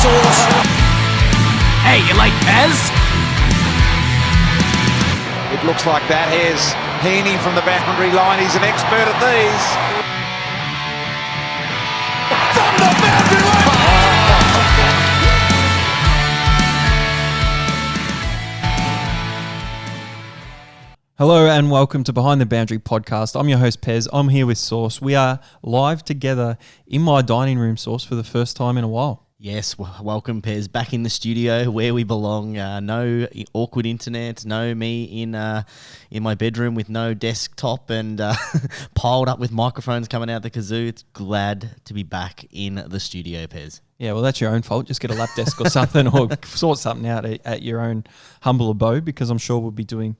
Sauce. Hey, you like Pez? It looks like that. Here's Heaney from the boundary line. He's an expert at these. From the boundary line! Hello and welcome to Behind the Boundary podcast. I'm your host Pez. I'm here with Sauce. We are live together in my dining room, Sauce, for the first time in a while. Yes, welcome Pez, back in the studio where we belong. No awkward internet, no me in my bedroom with no desktop and piled up with microphones coming out the kazoo. It's glad to be back in the studio, Pez. Yeah, well, that's your own fault. Just get a lap desk or something or sort something out at your own humble abode, because I'm sure we'll be doing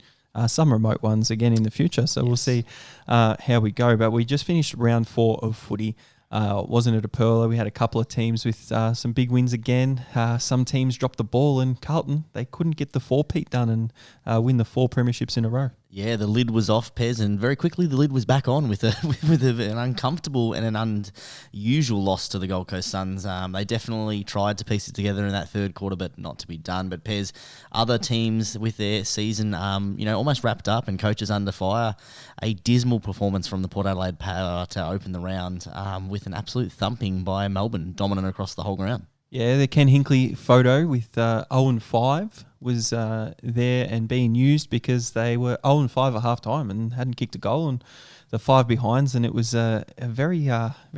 some remote ones again in the future. So We'll see how we go. But we just finished round 4 of footy. Wasn't it a pearler? We had a couple of teams with some big wins again. Some teams dropped the ball, and Carlton, they couldn't get the 4-peat done and win the 4 premierships in a row. Yeah, the lid was off, Pez, and very quickly the lid was back on with an uncomfortable and an unusual loss to the Gold Coast Suns. They definitely tried to piece it together in that third quarter, but not to be done. But Pez, other teams with their season, almost wrapped up and coaches under fire. A dismal performance from the Port Adelaide Power to open the round with an absolute thumping by Melbourne, dominant across the whole ground. Yeah, the Ken Hinkley photo with 0-5 was there and being used because they were 0-5 at half-time and hadn't kicked a goal, and the 5 behinds, and it was a very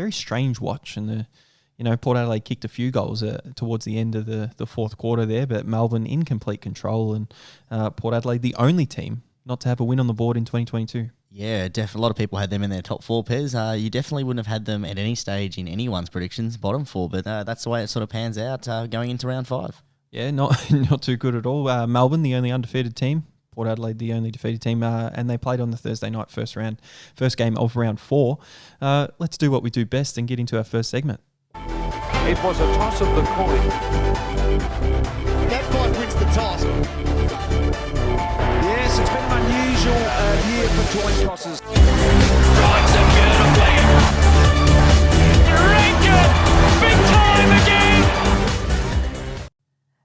strange watch. And Port Adelaide kicked a few goals towards the end of the fourth quarter there, but Melbourne in complete control, and Port Adelaide the only team not to have a win on the board in 2022. Yeah, a lot of people had them in their top 4 pairs. You definitely wouldn't have had them at any stage in anyone's predictions, bottom 4, but that's the way it sort of pans out going into round 5. Yeah, not too good at all. Melbourne, the only undefeated team. Port Adelaide, the only defeated team, and they played on the Thursday night first game of round 4. Let's do what we do best and get into our first segment. It was a toss of the coin. That 5 wins the toss. Yes, it's been an unusual year for coin tosses. Strikes and beautifully. Ranger, big time again.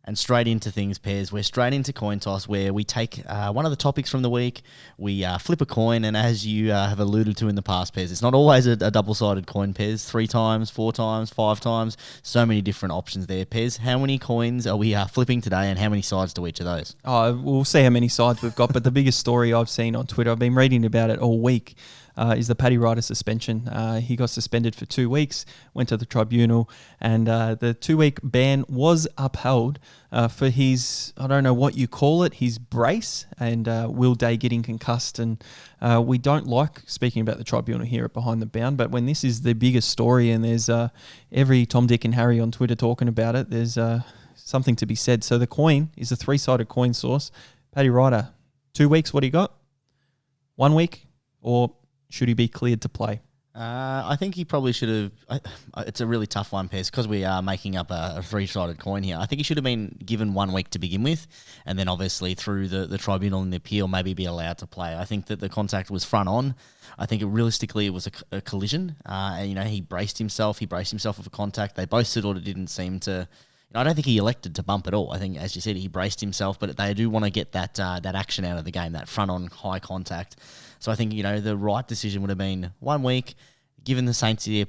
And straight into things, Pairs. We're straight into coin toss, where we take one of the topics from the week, we flip a coin, and as you have alluded to in the past, Pairs, it's not always a double-sided coin, Pairs. 3 times, 4 times, 5 times, so many different options there, Pairs. How many coins are we flipping today, and how many sides to each of those? We'll see how many sides we've got, but the biggest story I've seen on Twitter, I've been reading about it all week, is the Paddy Ryder suspension. He got suspended for 2 weeks, went to the tribunal, and the 2-week ban was upheld for his, I don't know what you call it, his brace, and Will Day getting concussed. And we don't like speaking about the tribunal here at Behind the Bound, but when this is the biggest story and there's every Tom, Dick and Harry on Twitter talking about it, there's something to be said. So the coin is a 3-sided coin source. Paddy Ryder, 2 weeks, what do you got? 1 week, or should he be cleared to play? I think he probably should have. It's a really tough one, Pez, because we are making up a 3-sided coin here. I think he should have been given 1 week to begin with, and then obviously through the tribunal and the appeal, maybe be allowed to play. I think that the contact was front on. I think realistically it was a collision. He braced himself. He braced himself for contact. They both sort of didn't seem to. I don't think he elected to bump at all. I think, as you said, he braced himself, but they do want to get that action out of the game, that front on high contact. So I think, the right decision would have been 1 week, given the Saints the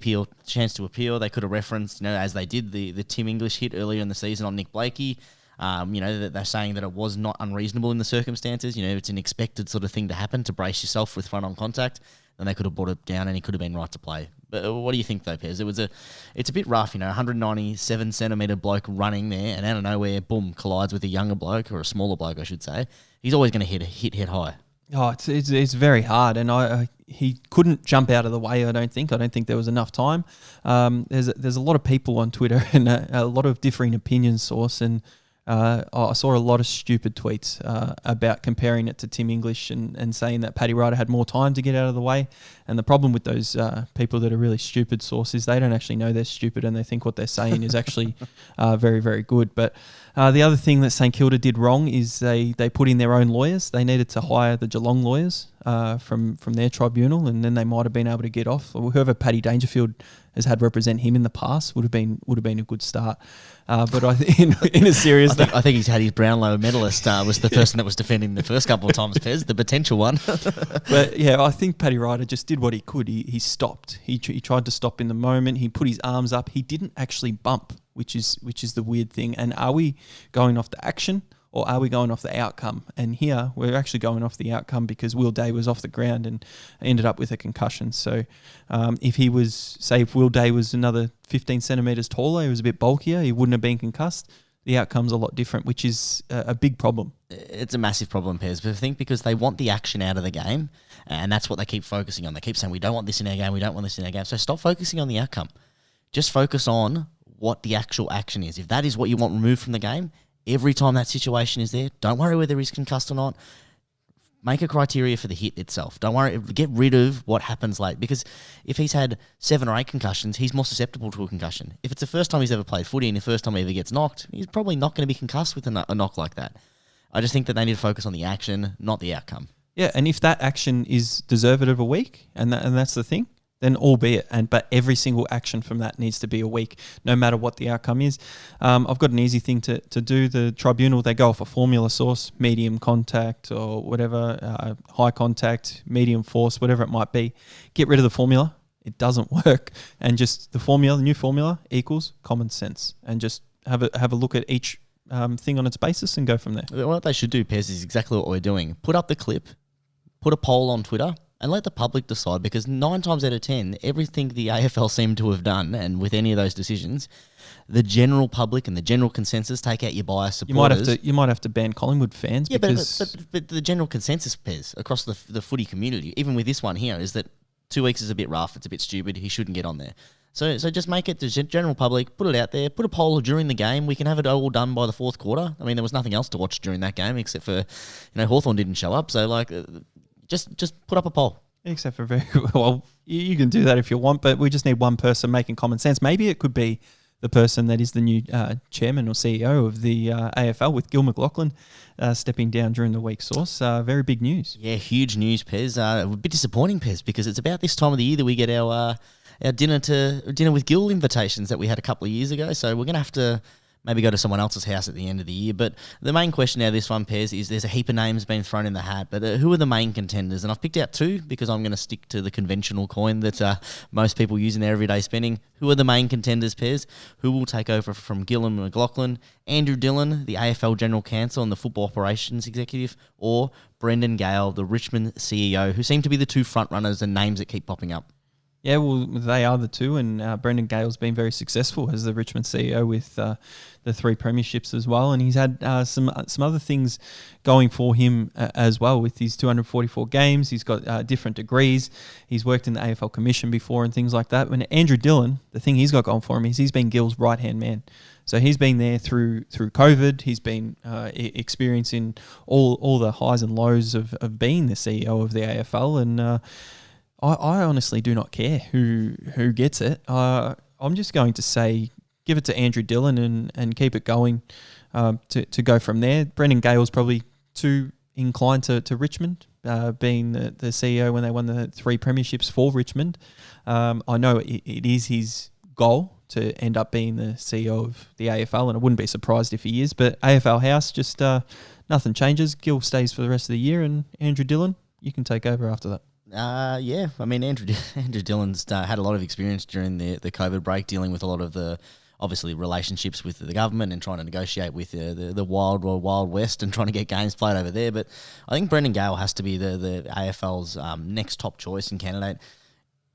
chance to appeal. They could have referenced, as they did, the Tim English hit earlier in the season on Nick Blakey. That they're saying that it was not unreasonable in the circumstances. It's an expected sort of thing to happen, to brace yourself with front on contact. Then they could have brought it down and he could have been right to play. But what do you think though, Pez? It's a bit rough, 197 centimetre bloke running there, and out of nowhere, boom, collides with a younger bloke, or a smaller bloke, I should say. He's always going to hit head high. Oh, it's very hard, and he couldn't jump out of the way. I don't think there was enough time. There's a lot of people on Twitter and a lot of differing opinions, Source, and I saw a lot of stupid tweets about comparing it to Tim English and saying that Paddy Ryder had more time to get out of the way. And the problem with those people that are really stupid, Source, is they don't actually know they're stupid and they think what they're saying is actually very, very good. But the other thing that St Kilda did wrong is they put in their own lawyers. They needed to hire the Geelong lawyers from their tribunal, and then they might have been able to get off. Or whoever Paddy Dangerfield has had represent him in the past would have been a good start. But in a serious note, I think he's had his Brownlow medalist was the person that was defending the first couple of times, Pez, the potential one. But yeah, I think Paddy Ryder just did what he could. He stopped. He tried to stop in the moment. He put his arms up. He didn't actually bump, which is the weird thing. And are we going off the action, or are we going off the outcome? And here, we're actually going off the outcome because Will Day was off the ground and ended up with a concussion. So if Will Day was another 15 centimetres taller, he was a bit bulkier, he wouldn't have been concussed. The outcome's a lot different, which is a big problem. It's a massive problem, Pez, but I think because they want the action out of the game, and that's what they keep focusing on. They keep saying, we don't want this in our game, we don't want this in our game. So stop focusing on the outcome. Just focus on what the actual action is. If that is what you want removed from the game, every time that situation is there, don't worry whether he's concussed or not. Make a criteria for the hit itself. Don't worry. Get rid of what happens late. Because if he's had 7 or 8 concussions, he's more susceptible to a concussion. If it's the first time he's ever played footy and the first time he ever gets knocked, he's probably not going to be concussed with a knock like that. I just think that they need to focus on the action, not the outcome. Yeah, and if that action is deserved of a week, and that's the thing, then albeit, but every single action from that needs to be a week, no matter what the outcome is. I've got an easy thing to do. The tribunal, they go off a formula source, medium contact or whatever, high contact, medium force, whatever it might be. Get rid of the formula. It doesn't work. And just the new formula equals common sense. And just have a look at each thing on its basis and go from there. What they should do, Pez, is exactly what we're doing. Put up the clip, put a poll on Twitter, and let the public decide, because 9 times out of 10, everything the AFL seem to have done, and with any of those decisions, the general public and the general consensus take out your bias supporters. You might have to ban Collingwood fans. Yeah, because but the general consensus, Pez, across the footy community, even with this one here, is that 2 weeks is a bit rough, it's a bit stupid, he shouldn't get on there. So just make it the general public, put it out there, put a poll during the game. We can have it all done by the 4th quarter. I mean, there was nothing else to watch during that game except for, Hawthorn didn't show up. So just put up a poll. Except for you can do that if you want, but we just need one person making common sense. Maybe it could be the person that is the new chairman or CEO of the AFL, with Gil McLachlan stepping down during the week. Source, very big news. Yeah, huge news, Pez. A bit disappointing, Pez, because it's about this time of the year that we get our dinner with Gil invitations that we had a couple of years ago. So we're going to have to maybe go to someone else's house at the end of the year. But the main question out of this one, Pez, is there's a heap of names being thrown in the hat, but who are the main contenders? And I've picked out 2 because I'm going to stick to the conventional coin that most people use in their everyday spending. Who are the main contenders, Pez? Who will take over from Gillan McLachlan? Andrew Dillon, the AFL General Counsel and the Football Operations Executive, or Brendan Gale, the Richmond CEO, who seem to be the 2 front runners and names that keep popping up? Yeah, well, they are the 2, and Brendan Gale's been very successful as the Richmond CEO with the 3 premierships as well, and he's had some other things going for him as well with his 244 games. He's got different degrees. He's worked in the AFL Commission before and things like that. When Andrew Dillon, the thing he's got going for him is he's been Gil's right-hand man. So he's been there through COVID. He's been experiencing all the highs and lows of being the CEO of the AFL, and I honestly do not care who gets it. I'm just going to say give it to Andrew Dillon and keep it going to go from there. Brendan Gale's probably too inclined to Richmond, being the CEO when they won the 3 premierships for Richmond. I know it is his goal to end up being the CEO of the AFL, and I wouldn't be surprised if he is. But AFL House, just nothing changes. Gil stays for the rest of the year, and Andrew Dillon, you can take over after that. Yeah, I mean, Andrew Dillon's had a lot of experience during the COVID break, dealing with a lot of the, obviously, relationships with the government and trying to negotiate with the Wild West and trying to get games played over there. But I think Brendan Gale has to be the AFL's next top choice and candidate.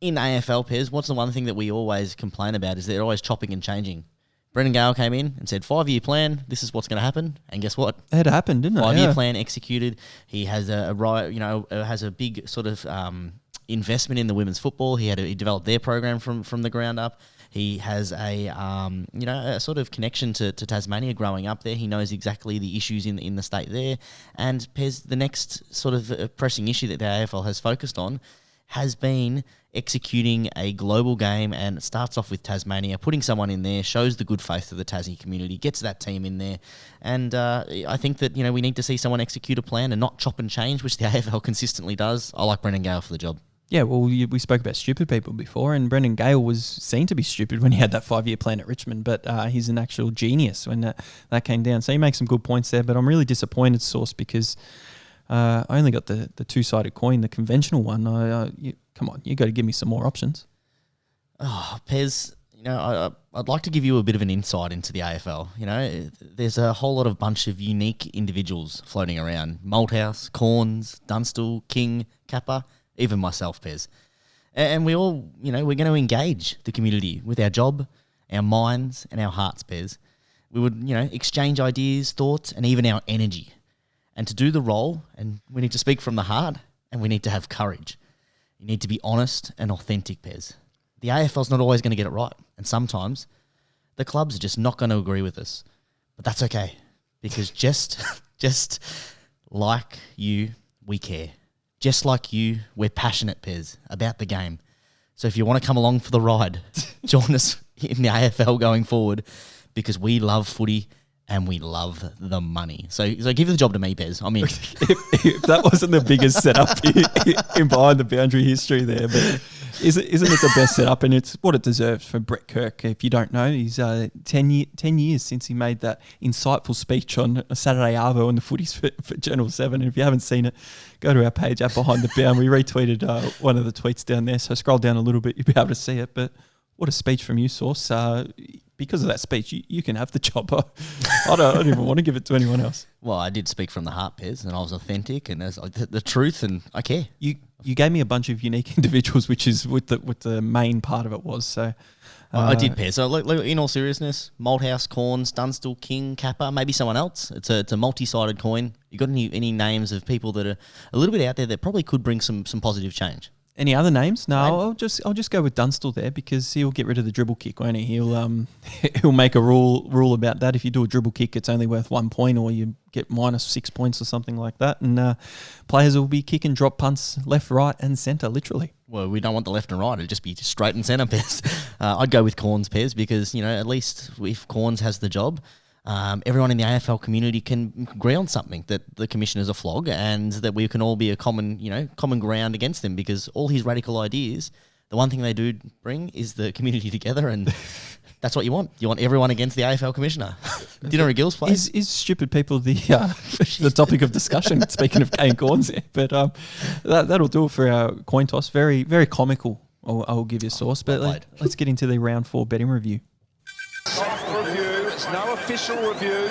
In AFL, Pez, what's the one thing that we always complain about is they're always chopping and changing. Brendan Gale came in and said, 5-year plan, this is what's going to happen. And guess what? It happened, didn't it? 5-year plan executed. He has has a big sort of investment in the women's football. He developed their program from the ground up. He has a sort of connection to Tasmania growing up there. He knows exactly the issues in the state there. And Pez, the next sort of pressing issue that the AFL has focused on has been executing a global game, and it starts off with Tasmania, putting someone in there, shows the good faith of the Tassie community, gets that team in there, and I think that, we need to see someone execute a plan and not chop and change, which the AFL consistently does. I like Brendan Gale for the job. Yeah, well, we spoke about stupid people before, and Brendan Gale was seen to be stupid when he had that 5-year plan at Richmond, but he's an actual genius when that came down. So he makes some good points there, but I'm really disappointed, Sauce, because I only got the two-sided coin, the conventional one. Come on, you got to give me some more options. Oh, Pez, I'd like to give you a bit of an insight into the AFL. There's a whole lot of bunch of unique individuals floating around. Malthouse, Corns, Dunstall, King, Kappa, even myself, Pez. And we all, we're going to engage the community with our job, our minds, and our hearts, Pez. We would, exchange ideas, thoughts, and even our energy. And to do the role, and we need to speak from the heart, and we need to have courage. You need to be honest and authentic, Pez. The AFL's not always going to get it right, and sometimes the clubs are just not going to agree with us. But that's okay, because just like you, we care. Just like you, we're passionate, Pez, about the game. So if you want to come along for the ride, join us in the AFL going forward, because we love footy and we love the money. So give the job to me, Pez. I'm in. if that wasn't the biggest setup in behind the boundary history there, but isn't it the best setup? And it's what it deserves for Brett Kirk. If you don't know, he's 10 years since he made that insightful speech on a Saturday Arvo on the footies for Channel 7. And if you haven't seen it, go to our page at Behind the Bound. We retweeted one of the tweets down there. So scroll down a little bit, you'll be able to see it. But what a speech from you, Sauce. Because of that speech, you can have the job. I don't even want to give it to anyone else. Well, I did speak from the heart, Pez, and I was authentic, and there's the truth, and I care. You gave me a bunch of unique individuals, which is what the main part of it was. So I did, Pez. So in all seriousness, Malthouse, Corns, Dunstall, King, Kappa, maybe someone else. It's a multi-sided coin. You got any names of people that are a little bit out there that probably could bring some positive change? Any other names? No, I'll just go with Dunstall there, because he'll get rid of the dribble kick, won't he? He'll make a rule about that. If you do a dribble kick, it's only worth 1 point, or you get -6 points or something like that. And players will be kicking drop punts left, right, and centre, literally. Well, we don't want the left and right. It'd just be straight and centre, Pez. I'd go with Corns, Pez, because at least if Corns has the job, everyone in the AFL community can agree on something, that the commissioner's a flog, and that we can all be a common ground against them, because all his radical ideas, the one thing they do bring is the community together, and that's what you want. You want everyone against the AFL commissioner. Dinner at Gill's place. Is stupid people the topic of discussion? Speaking of Kane Corns, there, but that'll do it for our coin toss. Very, very comical. I'll give you a Sauce, but let's get into the round 4 betting review. Soft review, it's no official review.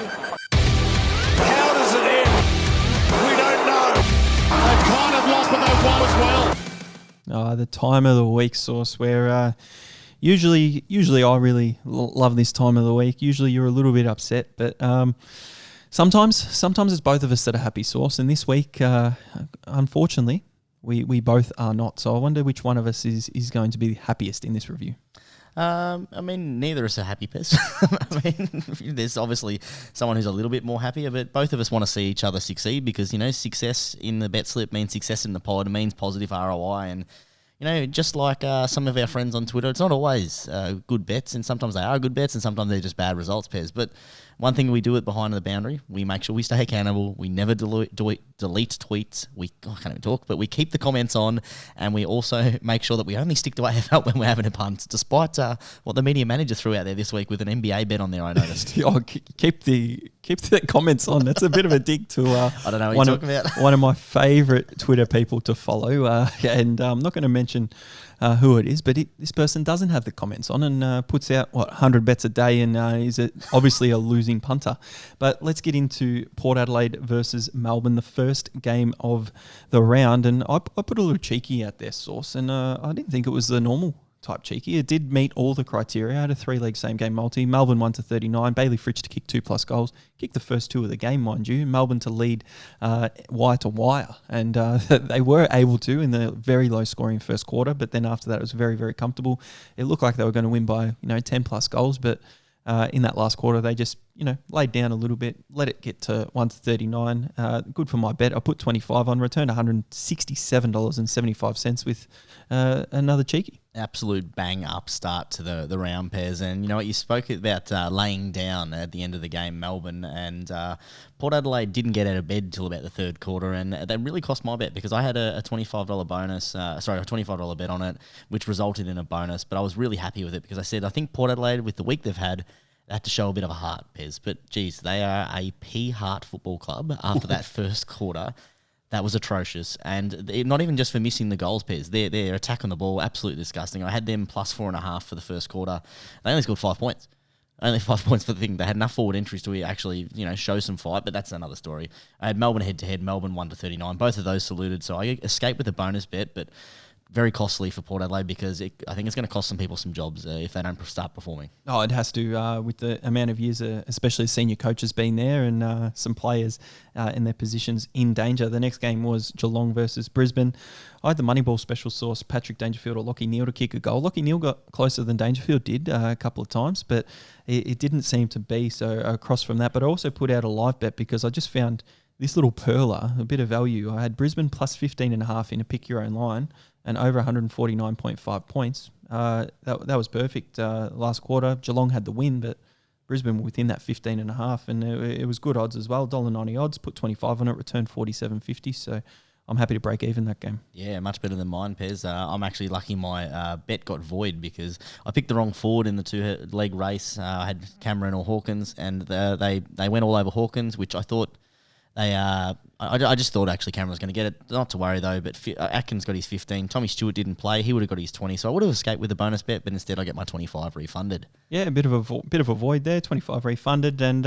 How does it end? We don't know. They've kind of lost, but they've won as well. The time of the week, Sauce, where usually I really love this time of the week. Usually you're a little bit upset, but sometimes it's both of us that are happy, Sauce. And this week, unfortunately, we both are not. So I wonder which one of us is going to be the happiest in this review. Neither of us are happy, Pez. There's obviously someone who's a little bit more happier, but both of us want to see each other succeed, because, success in the Betslip means success in the pod, means positive ROI, and, just like some of our friends on Twitter, it's not always good bets, and sometimes they are good bets, and sometimes they're just bad results, Pez. But one thing we do at Behind the Boundary, we make sure we stay accountable. We never delete tweets. I can't even talk, but we keep the comments on, and we also make sure that we only stick to AFL when we're having a punt, despite what the media manager threw out there this week with an NBA bet on there, I noticed. Keep the comments on. That's a bit of a dig to I don't know what you're talking about. One of my favourite Twitter people to follow, and I'm not going to mention who it is, but this person doesn't have the comments on, and puts out 100 bets a day, and is obviously a losing punter. But let's get into Port Adelaide versus Melbourne, the first game of the round, and I put a little cheeky out there, Sauce, and I didn't think it was the normal type cheeky. It did meet all the criteria. I had a 3-leg same-game multi. Melbourne won to 39. Bailey Fritsch to kick 2+ goals. Kicked the first 2 of the game, mind you. Melbourne to lead wire to wire. And they were able to in the very low-scoring first quarter, but then after that it was very, very comfortable. It looked like they were going to win by 10+ goals, but in that last quarter they just laid down a little bit, let it get to 1 to 39. Good for my bet. I put 25 on, returned $167.75 with another cheeky. Absolute bang up start to the round pairs. And you know what, you spoke about laying down at the end of the game, Melbourne, and Port Adelaide didn't get out of bed till about the third quarter, and that really cost my bet because I had a $25 bonus, a $25 bet on it, which resulted in a bonus, but I was really happy with it because I said, I think Port Adelaide, with the week they've had, they had to show a bit of a heart, Pez. But geez, they are a pea-heart football club after that first quarter. That was atrocious. And not even just for missing the goals, Pez. Their attack on the ball, absolutely disgusting. I had them plus 4.5 for the first quarter. They only scored 5 points. Only 5 points for the thing. They had enough forward entries to actually, show some fight, but that's another story. I had Melbourne head-to-head, Melbourne 1 to 39. Both of those saluted, so I escaped with a bonus bet, but very costly for Port Adelaide because I think it's going to cost some people some jobs if they don't start performing. Oh, it has to, with the amount of years, especially senior coaches being there and some players in their positions in danger. The next game was Geelong versus Brisbane. I had the Moneyball special source, Patrick Dangerfield or Lachie Neale to kick a goal. Lachie Neale got closer than Dangerfield did a couple of times, but it didn't seem to be. So across from that, but I also put out a live bet because I just found this little perler, a bit of value. I had Brisbane plus 15.5 in a pick your own line and over 149.5 points. That was perfect. Last quarter, Geelong had the win, but Brisbane were within that 15.5, and it was good odds as well. $1.90 odds, put 25 on it, returned 47.50. So I'm happy to break even that game. Yeah, much better than mine, Pez. I'm actually lucky my bet got void because I picked the wrong forward in the two-leg race. I had Cameron or Hawkins, and they went all over Hawkins, which I thought I just thought actually Cameron was going to get it. Not to worry though, but Atkins got his 15. Tommy Stewart didn't play. He would have got his 20. So I would have escaped with a bonus bet, but instead I get my 25 refunded. Yeah, a bit of a void there. 25 refunded, and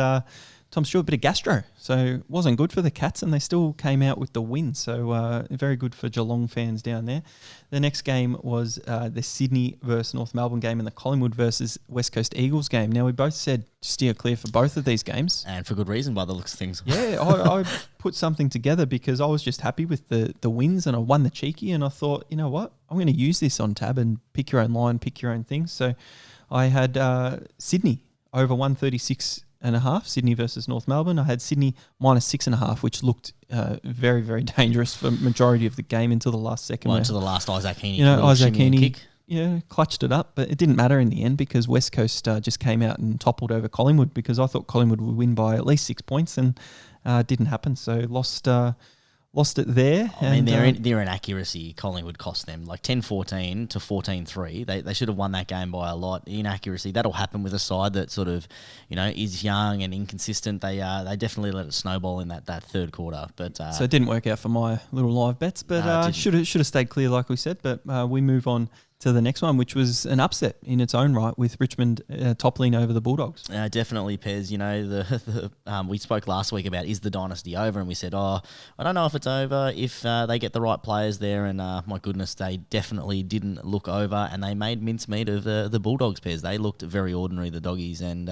Tom Stewart, a bit of gastro. So it wasn't good for the Cats, and they still came out with the win. So very good for Geelong fans down there. The next game was the Sydney versus North Melbourne game and the Collingwood versus West Coast Eagles game. Now, we both said steer clear for both of these games. And for good reason by the looks of things. Yeah, I put something together because I was just happy with the wins, and I won the cheeky, and I thought, you know what, I'm going to use this on tab and pick your own line, pick your own things. So I had Sydney over 136.5, Sydney versus North Melbourne. I had Sydney minus 6.5, which looked very, very dangerous for majority of the game until the last second. Well, until the last Isaac Heaney. Isaac Heaney, clutched it up, but it didn't matter in the end because West Coast just came out and toppled over Collingwood because I thought Collingwood would win by at least 6 points, and didn't happen. So lost it there. I mean, their inaccuracy, Collingwood cost them like 10-14 to 14-3. They should have won that game by a lot. Inaccuracy, that'll happen with a side that sort of, is young and inconsistent. They definitely let it snowball in that third quarter. But so it didn't work out for my little live bets, but should have stayed clear like we said. But we move on to the next one, which was an upset in its own right with Richmond toppling over the Bulldogs. Definitely, Pez. We spoke last week about is the dynasty over, and we said, I don't know if it's over if they get the right players there, and my goodness, they definitely didn't look over, and they made mincemeat of the Bulldogs, Pez. They looked very ordinary, the doggies, and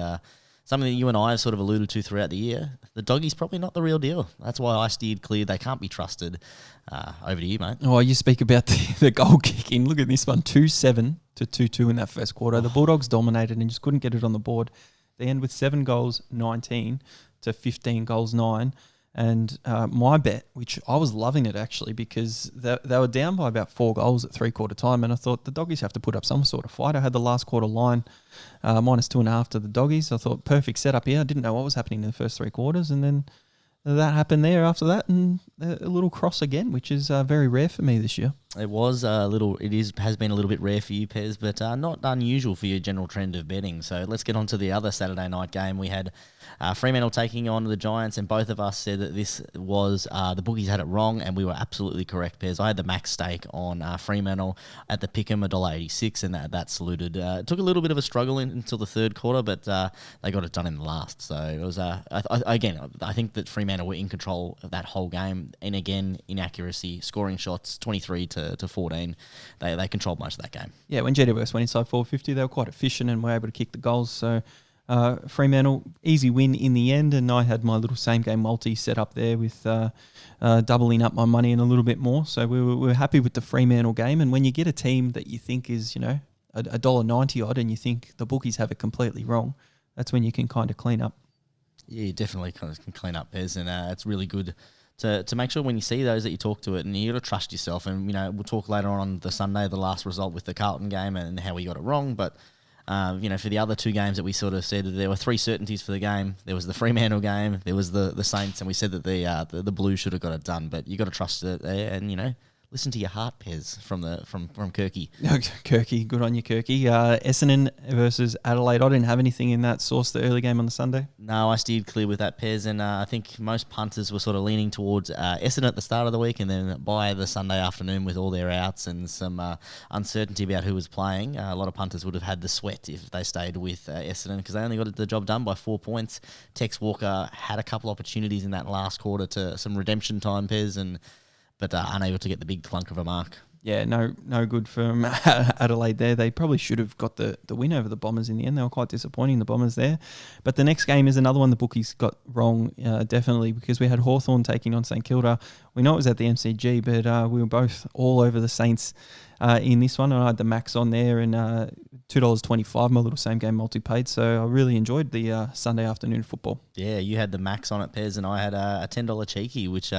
something that you and I have sort of alluded to throughout the year. The doggies probably not the real deal. That's why I steered clear. They can't be trusted. Over to you, mate. Oh, you speak about the goal kicking. Look at this one, 2-7 to 2-2 in that first quarter. The Bulldogs dominated and just couldn't get it on the board. They end with 7 goals, 19 to 15 goals, 9. And my bet, which I was loving it actually, because they were down by about 4 goals at 3/4 time, and I thought the doggies have to put up some sort of fight. I had the last quarter line minus 2.5 to the doggies. I thought perfect setup here. I didn't know what was happening in the first 3 quarters, and then that happened there after that, and a little cross again, which is very rare for me this year. It was has been a little bit rare for you, Pez, but not unusual for your general trend of betting. So let's get on to the other Saturday night game. We had Fremantle taking on the Giants, and both of us said that this was the bookies had it wrong, and we were absolutely correct, Pez. I had the max stake on Fremantle at the pick'em, $1.86, and that saluted. It took a little bit of a struggle until the third quarter, but they got it done in the last. So it was I think that Fremantle were in control of that whole game, and again, inaccuracy, scoring shots 23 to 14. They controlled most of that game. Yeah, when GWS went inside 450, they were quite efficient and were able to kick the goals. So Fremantle, easy win in the end, and I had my little same game multi set up there with doubling up my money and a little bit more. So we were happy with the Fremantle game. And when you get a team that you think is, $1.90 odd, and you think the bookies have it completely wrong, that's when you can kind of clean up. Yeah, you definitely kind of can clean up, Pez, and it's really good to make sure when you see those that you talk to it, and you got to trust yourself. And we'll talk later on the Sunday, the last result with the Carlton game and how we got it wrong. But for the other two games that we sort of said, there were three certainties for the game. There was the Fremantle game, there was the Saints, and we said that the Blues should have got it done. But you got to trust it there, and listen to your heart, Pez, from Kirky. Kirky, good on you, Kirky. Essendon versus Adelaide. I didn't have anything in that source, the early game on the Sunday. No, I steered clear with that, Pez, and I think most punters were sort of leaning towards Essendon at the start of the week, and then by the Sunday afternoon with all their outs and some uncertainty about who was playing, a lot of punters would have had the sweat if they stayed with Essendon, because they only got the job done by 4 points. Tex Walker had a couple opportunities in that last quarter to some redemption time, Pez, but unable to get the big clunk of a mark. Yeah, no good from Adelaide there. They probably should have got the win over the Bombers in the end. They were quite disappointing, the Bombers there. But the next game is another one the bookies got wrong, definitely, because we had Hawthorn taking on St Kilda. We know it was at the MCG, but we were both all over the Saints in this one. And I had the max on there, and $2.25, my little same game multi-paid. So I really enjoyed the Sunday afternoon football. Yeah, you had the max on it, Pez, and I had a $10 cheeky, which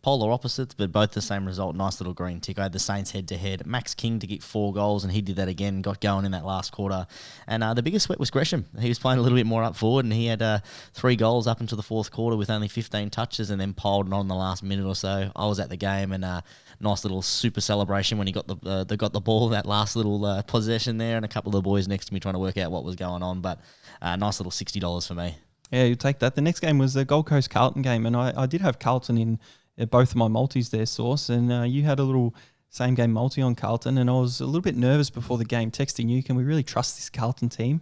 polar opposites, but both the same result. Nice little green tick. I had the Saints head-to-head. Max King to get 4 goals, and he did that again, got going in that last quarter. And the biggest sweat was Gresham. He was playing a little bit more up forward, and he had 3 goals up into the fourth quarter with only 15 touches, and then piled on the last minute or so. I was at the game, and nice little super celebration when he got the ball, that last little possession there, and a couple of the boys next to me trying to work out what was going on. But nice little $60 for me. Yeah, you take that. The next game was the Gold Coast Carlton game, and I did have Carlton in both of my multis there, Source, and you had a little same game multi on Carlton, and I was a little bit nervous before the game, texting you, can we really trust this Carlton team?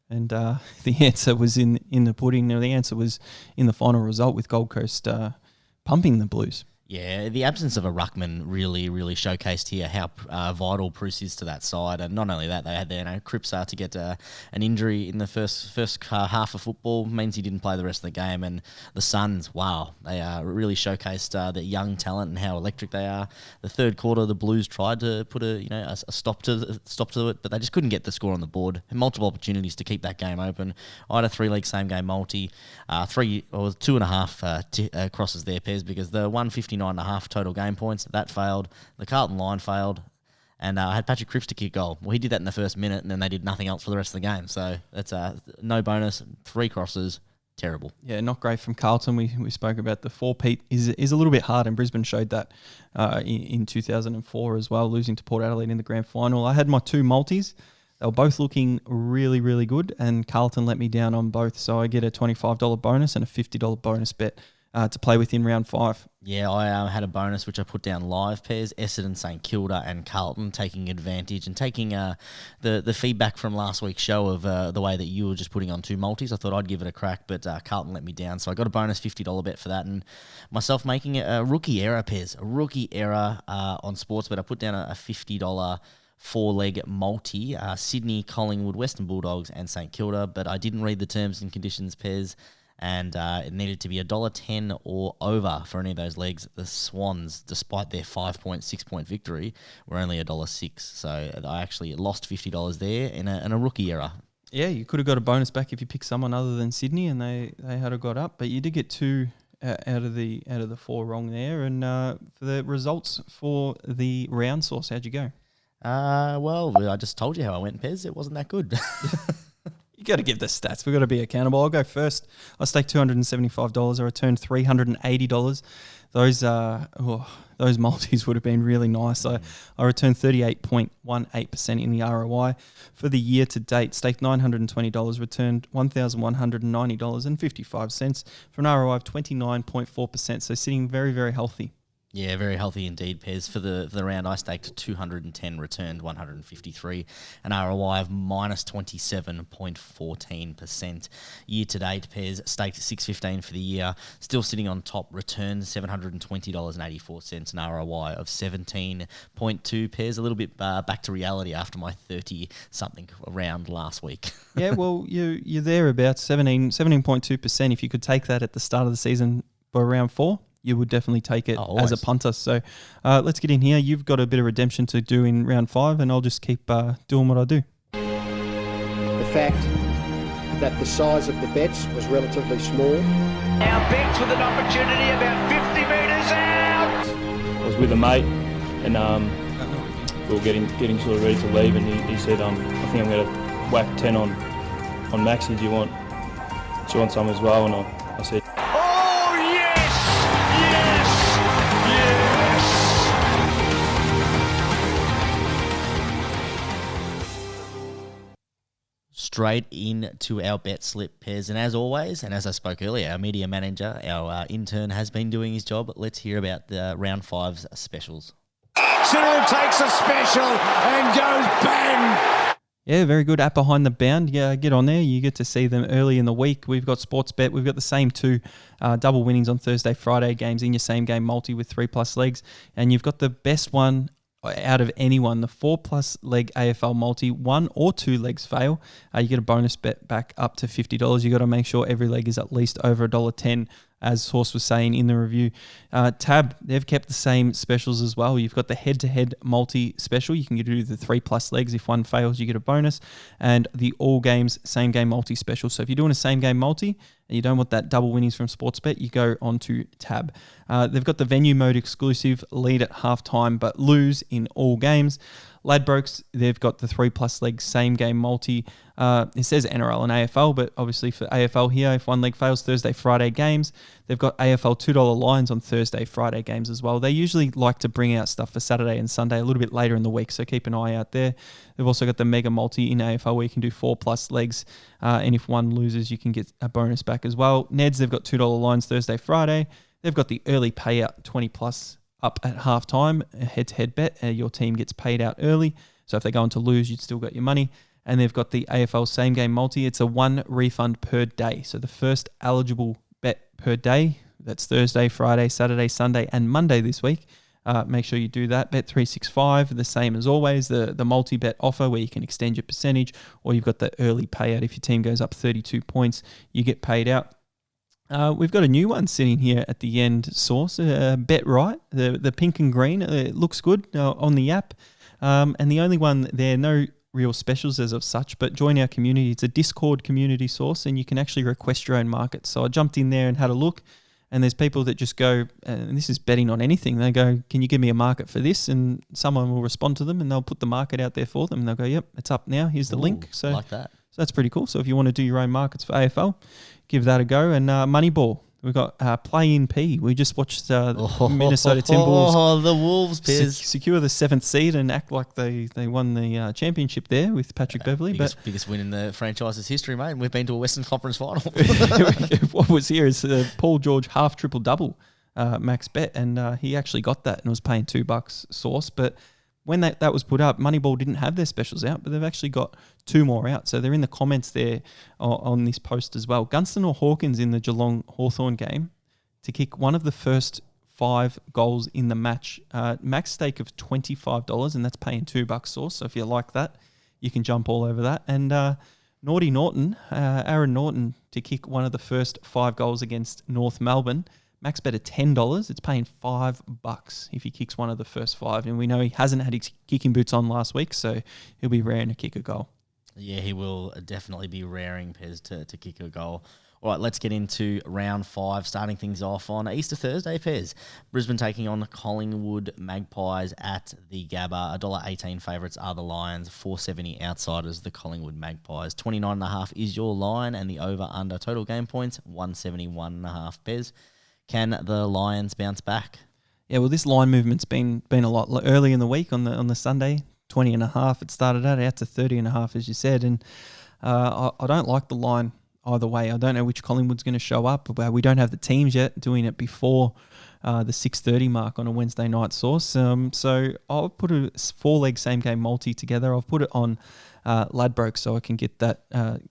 And the answer was in the pudding. No, the answer was in the final result with Gold Coast pumping the Blues. Yeah, the absence of a ruckman really, really showcased here how vital Bruce is to that side. And not only that, they had their Cripps to get an injury in the first half of football, means he didn't play the rest of the game. And the Suns, wow, they really showcased their young talent and how electric they are. The third quarter, the Blues tried to put a stop to it, but they just couldn't get the score on the board. Had multiple opportunities to keep that game open. I had a 3-leg same game multi, 2.5 crosses there, Pez, because the 159.5 total game points, that failed. The Carlton line failed. And I had Patrick Cripps to kick goal. Well, he did that in the first minute, and then they did nothing else for the rest of the game. So that's no bonus, 3 crosses, terrible. Yeah, not great from Carlton. We spoke about the 4-peat is a little bit hard, and Brisbane showed that in 2004 as well, losing to Port Adelaide in the grand final. I had my 2 multis. They were both looking really, really good, and Carlton let me down on both. So I get a $25 bonus and a $50 bonus bet to play with in round 5. Yeah, I had a bonus which I put down live, Pairs, Essendon, St Kilda and Carlton, taking advantage and taking the feedback from last week's show of the way that you were just putting on 2 multis. I thought I'd give it a crack, but Carlton let me down. So I got a bonus $50 bet for that, and myself making a rookie error, Pairs, a rookie error on sports, but I put down a $50 4-leg multi, Sydney, Collingwood, Western Bulldogs and St Kilda, but I didn't read the terms and conditions, Pairs, and it needed to be $1.10 or over for any of those legs. The Swans, despite their 5.6-point victory, were only $1.06. So I actually lost $50 there in a rookie error. Yeah, you could have got a bonus back if you picked someone other than Sydney, and they had got up. But you did get 2 out of the 4 wrong there. And for the results for the round Source, how'd you go? Well, I just told you how I went, Pez. It wasn't that good. You got to give the stats. We've got to be accountable. I'll go first. I staked $275. I returned $380. Those multis would have been really nice. I returned 38.18% in the ROI. For the year to date, staked $920, returned $1,190.55 for an ROI of 29.4%. So sitting very, very healthy. Yeah, very healthy indeed, Pez. For the round, I staked 210, returned 153, an ROI of minus 27.14%. Year to date, Pez, staked 615 for the year, still sitting on top, returned $720.84, an ROI of 17.2, Pez. A little bit back to reality after my 30-something round last week. Yeah, well, you're there about 17.2%. If you could take that at the start of the season for round 4, you would definitely take it as a punter. So let's get in here. You've got a bit of redemption to do in round 5, and I'll just keep doing what I do. The fact that the size of the bets was relatively small. Now Betts with an opportunity about 50 metres out. I was with a mate and we were getting sort of ready to leave, and he said, I think I'm going to whack 10 on Maxi. Do you want some as well? And I said, Oh, yes! Yes! Yes! Straight into our bet slip pairs. And as always, and as I spoke earlier, our media manager, our intern, has been doing his job. Let's hear about the round 5's specials. Cyril takes a special and goes bang! Yeah, very good app behind the bound. Yeah, get on there. You get to see them early in the week. We've got Sportsbet. We've got the same two double winnings on Thursday, Friday games in your same game multi with 3+ legs. And you've got the best one out of anyone, the 4+ leg AFL multi. 1 or 2 legs fail, you get a bonus bet back up to $50. You got to make sure every leg is at least over $1.10, as Horse was saying in the review. Tab, they've kept the same specials as well. You've got the head-to-head multi special. You can do the 3+ legs. If one fails, you get a bonus. And the all games, same game multi special. So if you're doing a same game multi and you don't want that double winnings from Sportsbet, you go on to Tab. They've got the venue mode exclusive, lead at halftime but lose in all games. Ladbrokes, they've got the 3+ legs same game multi. It says NRL and AFL, but obviously for AFL here, if one leg fails, Thursday, Friday games. They've got AFL $2 lines on Thursday, Friday games as well. They usually like to bring out stuff for Saturday and Sunday a little bit later in the week, so keep an eye out there. They've also got the mega multi in AFL where you can do 4+ legs, and if one loses, you can get a bonus back as well. Neds, they've got $2 lines Thursday, Friday. They've got the early payout 20+ up at halftime, a head-to-head bet. Your team gets paid out early, so if they're going to lose, you'd still got your money. And they've got the AFL same game multi. It's a 1 refund per day. So the first eligible bet per day, that's Thursday, Friday, Saturday, Sunday, and Monday this week. Make sure you do that. Bet365, the same as always, the multi-bet offer where you can extend your percentage, or you've got the early payout. If your team goes up 32 points, you get paid out. We've got a new one sitting here at the end, Source. Bet Right, the pink and green. It looks good on the app. And the only one there, no real specials as of such, but join our community. It's a Discord community, Source, and you can actually request your own market. So I jumped in there and had a look, and there's people that just go, and this is betting on anything. They go, can you give me a market for this? And someone will respond to them, and they'll put the market out there for them. And they'll go, yep, it's up now. Here's the link. So like that. So that's pretty cool. So if you want to do your own markets for AFL, give that a go. And Moneyball, we've got Play in P. We just watched Minnesota Timberwolves. Oh, the Wolves, Piers. Secure the 7th seed and act like they won the championship there with Patrick Beverley. Biggest win in the franchise's history, mate. And we've been to a Western Conference final. What was here is Paul George half triple-double max bet, and he actually got that and was paying $2 Source. But when that was put up, Moneyball didn't have their specials out, but they've actually got 2 more out. So they're in the comments there on this post as well. Gunston or Hawkins in the Geelong-Hawthorn game to kick one of the first 5 goals in the match. Max stake of $25, and that's paying $2 Source. So if you like that, you can jump all over that. And Naughty Norton, Aaron Norton, to kick one of the first 5 goals against North Melbourne. Max bet at $10. It's paying $5 if he kicks one of the first 5. And we know he hasn't had his kicking boots on last week, so he'll be raring to kick a goal. Yeah, he will definitely be raring, Pez, to kick a goal. All right, let's get into round 5, starting things off on Easter Thursday, Pez. Brisbane taking on Collingwood Magpies at the Gabba. $1.18 favourites are the Lions, $4.70 outsiders, the Collingwood Magpies. 29.5 is your line, and the over-under total game points, 171.5, Pez. Can the Lions bounce back? Yeah, well, this line movement's been a lot early in the week on the Sunday. 20.5 it started out to 30.5 as you said, and I don't like the line either way. I don't know which Collingwood's going to show up. We don't have the teams yet doing it before the 6:30 mark on a Wednesday night, Source. So I'll put a 4-leg same game multi together. I've put it on Ladbrokes so I can get that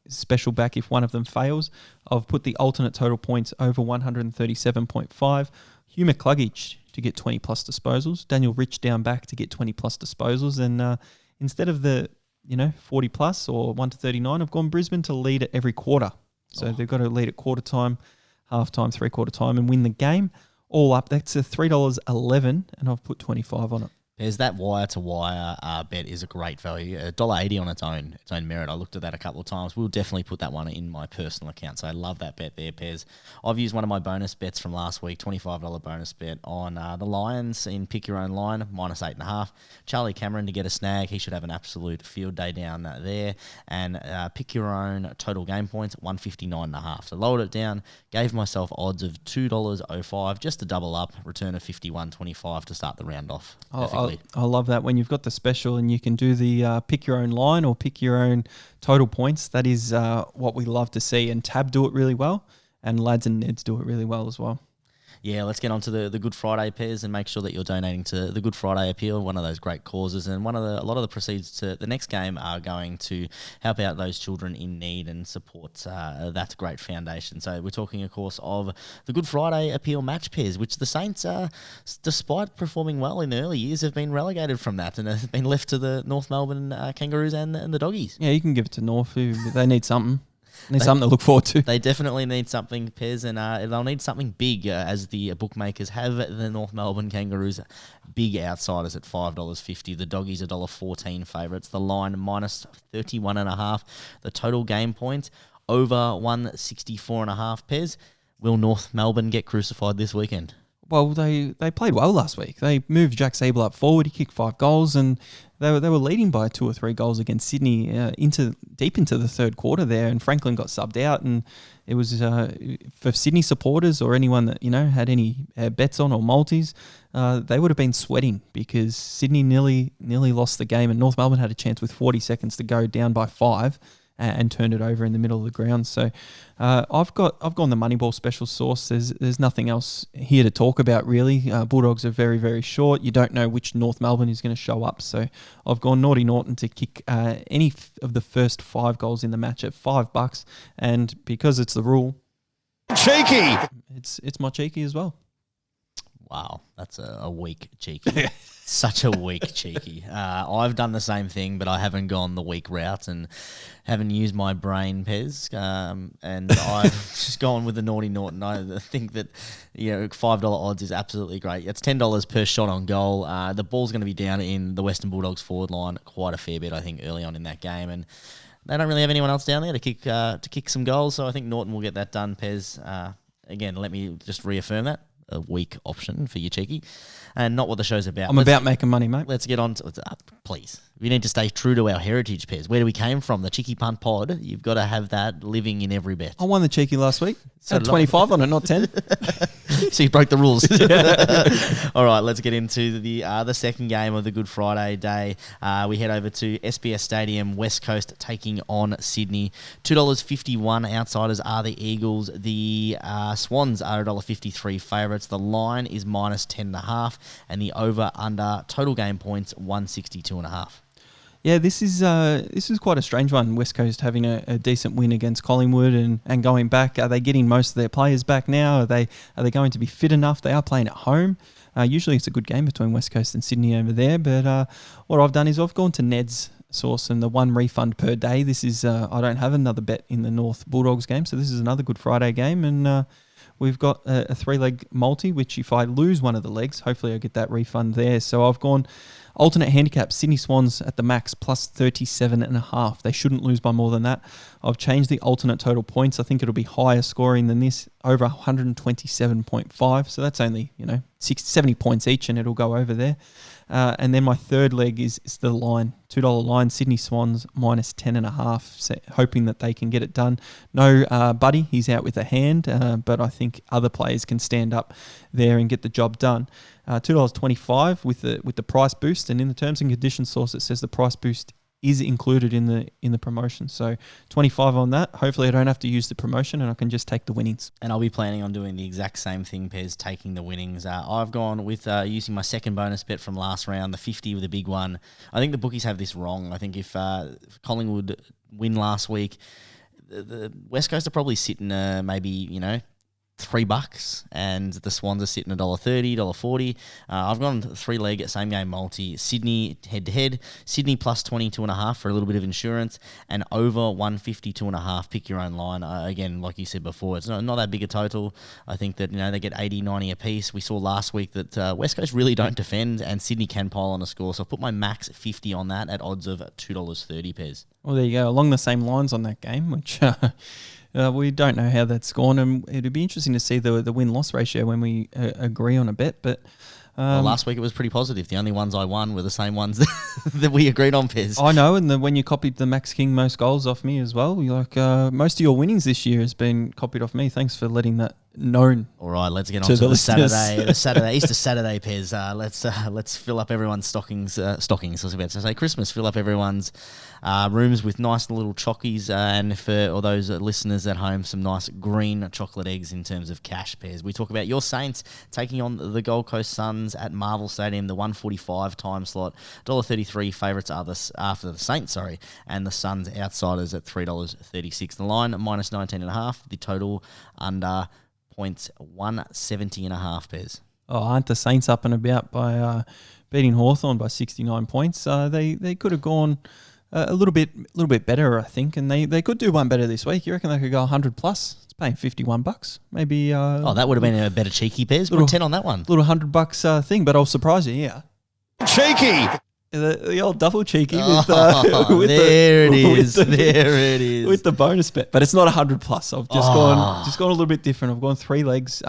special back if one of them fails. I've put the alternate total points over 137.5. Hugh McCluggage to get 20+ disposals. Daniel Rich down back to get 20+ disposals. And instead of the 40+ or 1 to 39, I've gone Brisbane to lead at every quarter. So they've got to lead at quarter time, half time, 3/4 time, and win the game. All up, that's a $3.11, and I've put 25 on it. Pez, that wire-to-wire bet is a great value. $1.80 on its own merit. I looked at that a couple of times. We'll definitely put that one in my personal account. So I love that bet there, Pez. I've used one of my bonus bets from last week, $25 bonus bet on the Lions in Pick Your Own Line, -8.5. Charlie Cameron to get a snag. He should have an absolute field day down there. And Pick Your Own total game points, 159.5. So lowered it down, gave myself odds of $2.05 just to double up, return of 51.25 to start the round off. I love that when you've got the special and you can do the pick your own line or pick your own total points. That is what we love to see. And Tab do it really well, and Lads and Neds do it really well as well. Yeah, let's get on to the Good Friday pairs and make sure that you're donating to the Good Friday Appeal, one of those great causes. And a lot of the proceeds to the next game are going to help out those children in need and support that great foundation. So we're talking, of course, of the Good Friday Appeal match pairs, which the Saints, despite performing well in the early years, have been relegated from that and have been left to the North Melbourne Kangaroos and the Doggies. Yeah, you can give it to North. They need something. Need something to look forward to. They definitely need something, Pez, and they'll need something big as the bookmakers have the North Melbourne Kangaroos big outsiders at $5.50. The Doggies $1.14 favourites. The line -31.5. The total game points over 164.5. Pez, will North Melbourne get crucified this weekend? Well, they played well last week. They moved Jack Siebel up forward. He kicked 5 goals, and they were leading by 2 or 3 goals against Sydney deep into the third quarter there. And Franklin got subbed out, and it was for Sydney supporters or anyone that had any bets on or multis, they would have been sweating because Sydney nearly lost the game, and North Melbourne had a chance with 40 seconds to go, down by 5. And turned it over in the middle of the ground. So I've gone the Moneyball special sauce. There's nothing else here to talk about really. Bulldogs are very, very short. You don't know which North Melbourne is going to show up. So I've gone Naughty Norton to kick any of the first 5 goals in the match at $5. And because it's the rule, Cheeky! It's my cheeky as well. Wow, that's a weak cheeky. Such a weak cheeky. I've done the same thing, but I haven't gone the weak route and haven't used my brain, Pez. And I've just gone with the Naughty Norton. I think that $5 odds is absolutely great. It's $10 per shot on goal. The ball's going to be down in the Western Bulldogs forward line quite a fair bit, I think, early on in that game, and they don't really have anyone else down there to kick some goals. So I think Norton will get that done, Pez. Again, let me just reaffirm that. A weak option for you, cheeky, and not what the show's about. I'm about making money, mate. Let's get on to please. We need to stay true to our heritage, Pez. Where do we came from? The Cheeky Punt Pod. You've got to have that living in every bet. I won the cheeky last week. Had 25 on it, not 10. So you broke the rules. All right, let's get into the second game of the Good Friday day. We head over to SBS Stadium, West Coast taking on Sydney. $2.51 outsiders are the Eagles. The Swans are $1.53 favourites. The line is -10.5, and the over/under total game points 162.5. Yeah, this is quite a strange one. West Coast having a decent win against Collingwood and going back. Are they getting most of their players back now? Are they going to be fit enough? They are playing at home. Usually it's a good game between West Coast and Sydney over there. But what I've done is I've gone to Ned's source and the 1 refund per day. This is I don't have another bet in the North Bulldogs game, so this is another Good Friday game, and we've got a 3-leg multi, which if I lose one of the legs, hopefully I get that refund there. So I've gone alternate handicap, Sydney Swans at the max, +37.5. They shouldn't lose by more than that. I've changed the alternate total points. I think it'll be higher scoring than this, over 127.5. So that's only, 70 points each, and it'll go over there. And then my third leg is the line, $2 line, Sydney Swans -10.5, so hoping that they can get it done. No Buddy, he's out with a hand, but I think other players can stand up there and get the job done. $2.25 with the price boost, and in the terms and conditions source it says the price boost is included in the promotion. So 25 on that. Hopefully I don't have to use the promotion and I can just take the winnings. And I'll be planning on doing the exact same thing, Pez, taking the winnings. I've gone with using my second bonus bet from last round, the 50 with a big one. I think the bookies have this wrong. I think if Collingwood win last week, the West Coast are probably sitting maybe, $3, and the Swans are sitting at $1.30, $1.40. I've gone 3-leg same game multi. Sydney head to head. Sydney plus 22.5 for a little bit of insurance, and over 152.5. Pick your own line. Again, like you said before, it's not that big a total. I think that they get 80, 90 apiece. We saw last week that West Coast really don't defend, and Sydney can pile on a score. So I've put my max 50 on that at odds of $2.30 pairs. Well, there you go. Along the same lines on that game, which we don't know how that's gone, and it'd be interesting to see the win-loss ratio when we agree on a bet. But well, last week it was pretty positive. The only ones I won were the same ones that we agreed on, Pez. I know, and when you copied the Max King most goals off me as well, you're like, most of your winnings this year has been copied off me. Thanks for letting that known. All right, let's get on to the Saturday, Easter Saturday, Pez. Let's fill up everyone's stockings. I was about to say Christmas. Fill up everyone's rooms with nice little choccies, and for all those listeners at home, some nice green chocolate eggs in terms of cash, Pez. We talk about your Saints taking on the Gold Coast Suns at Marvel Stadium, the 1:45 time slot. $1.33 favourites after the Saints, and the Suns outsiders at $3.36. The line minus 19.5. The total under points 170.5, Pez. Oh, aren't the Saints up and about by beating Hawthorn by 69 points? They could have gone a little bit better, I think, and they could do one better this week. You reckon they could go 100 plus? It's paying $51. Maybe. That would have been a better cheeky, Pez. Put 10 on that one. Little $100 thing, but I'll surprise you. Yeah. Cheeky. The old double cheeky With the bonus bet, but it's not 100 plus. I've just gone a little bit different. I've gone 3 legs.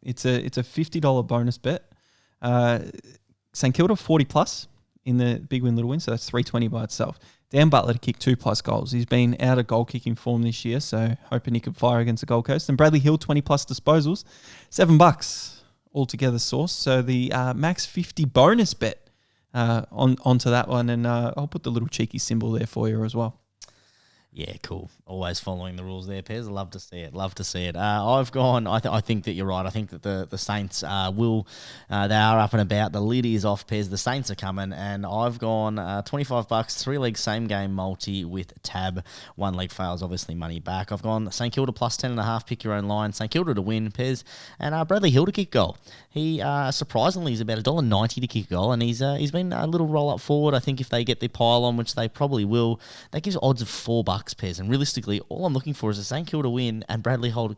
It's a $50 bonus bet. St Kilda 40 plus in the big win little win, so that's $3.20 by itself. Dan Butler to kick 2+ goals. He's been out of goal kicking form this year, so hoping he could fire against the Gold Coast. And Bradley Hill 20 plus disposals, $7 altogether source. So the max 50 bonus bet. Onto that one, and I'll put the little cheeky symbol there for you as well. Yeah, cool. Always following the rules there, Pez. Love to see it. I've gone. I think that you're right. I think that the Saints will. They are up and about. The lid is off, Pez. The Saints are coming, and I've gone $25, 3-leg same game multi with tab. 1 leg fails, obviously money back. I've gone St Kilda plus 10.5. Pick your own line. St Kilda to win, Pez, and Bradley Hill to kick goal. He surprisingly is about $1.90 to kick goal, and he's been a little roll up forward. I think if they get their pile on, which they probably will, that gives odds of $4, Pez. And realistically, all I'm looking for is a St Kilda win and Bradley Hill to